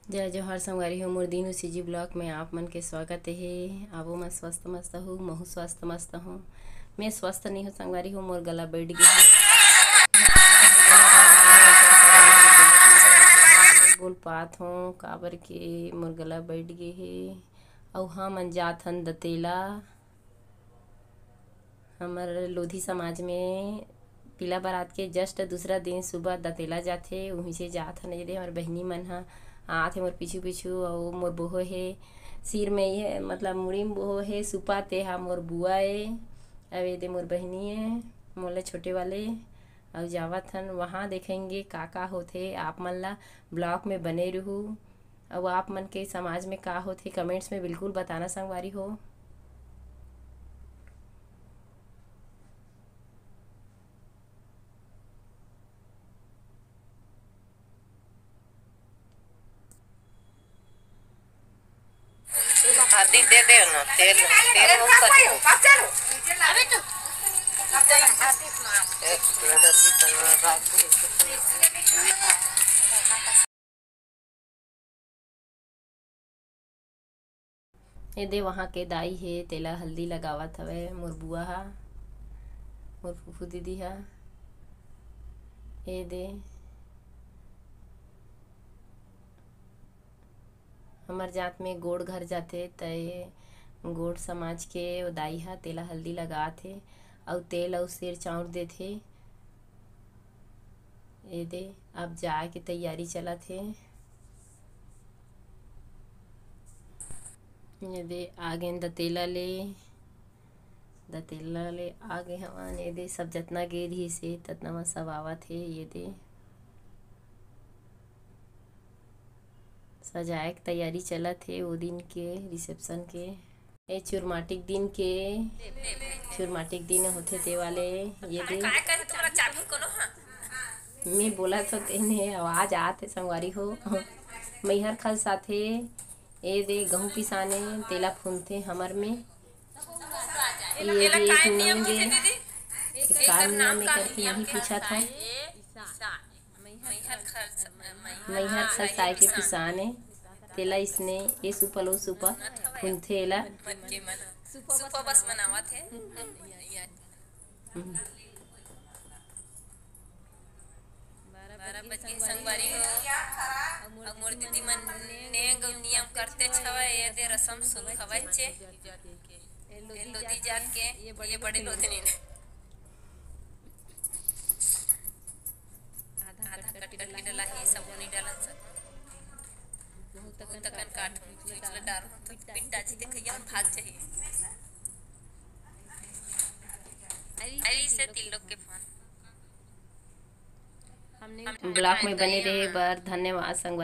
जय जोहार संगवारी हो मोर दीनू सीजी ब्लॉक में आप मन के स्वागत है। आवो मैं स्वस्थ मस्त हूँ, महू स्वस्थ मस्त हूँ। मैं स्वस्थ नहीं हूँ संगवारी हो, मोर गला बैठ गया है। बोल पात हूँ काबर के मोर गला बैठ गए है। और हाँ मन जात हन दतेला, हमार लोधी समाज में पीला बारात के जस्ट दूसरा दिन सुबह दतेला जाथे, वहीं से जात हन। ये हमार बहनी मन हा आथे मोर पीछू पीछू, और मोर बोहो है सिर में ये मतलब मुड़ी में बोहो है सुपा ते हा मोर बुआ है। अब ये दे मोर बहनी है मोला छोटे वाले, और जावत हन वहाँ देखेंगे का होथे। आप मन ला ब्लॉग में बने रहू, और आप मन के समाज में का होथे कमेंट्स में बिल्कुल बताना संगवारी हो। हल्दी दे दे ना, तेल तेल वो अबे तो ये दे वहाँ के दाई है तेला हल्दी लगावत हवे मोर बुआ हा, मोर फूफू दीदी हा। ये दे हमार जात में गोड़ घर जाते तय गोड़ समाज के ओ दाई हा तेला हल्दी लगाथे, और तेल और सिर चाउर देथे। ये दे अब जाए के तैयारी चला थे। ये दे आगे दतेला ले आगे हवन। ये दे सब जतना गे रही से ततना में सब आवत है। ये दे सजाए के तैयारी चलत है वो दिन के रिसेप्शन के। ये चुरमाटिक दिन होते ते वाले। ये दे मैं बोला तो तेने आवाज आते संगवारी हो मैहर खल साथे। ये दे गहूँ पिसाने तेला फूनते हमर में। ये दे एक नियम गे का नियम में करके यही पूछा था। मैहर खसाए के पिसाने तेला इसने ये सुपल वो सुपा फूनते एला सुपर बस मनावत है। संगवारी हो और मोर दीदी मन ने नियम करते छवे। ये दे रसम सुन खवै छे लोधी जात के ये बड़े लोधी ने आधा कट के डला ही सब नहीं डालन सको बहुत तकन काट चले डार तो पिट्टा जी देखिए भाग जाइए। अरे से तिलक के फोन ब्लॉक में बने रहे बर धन्यवाद संगवारी।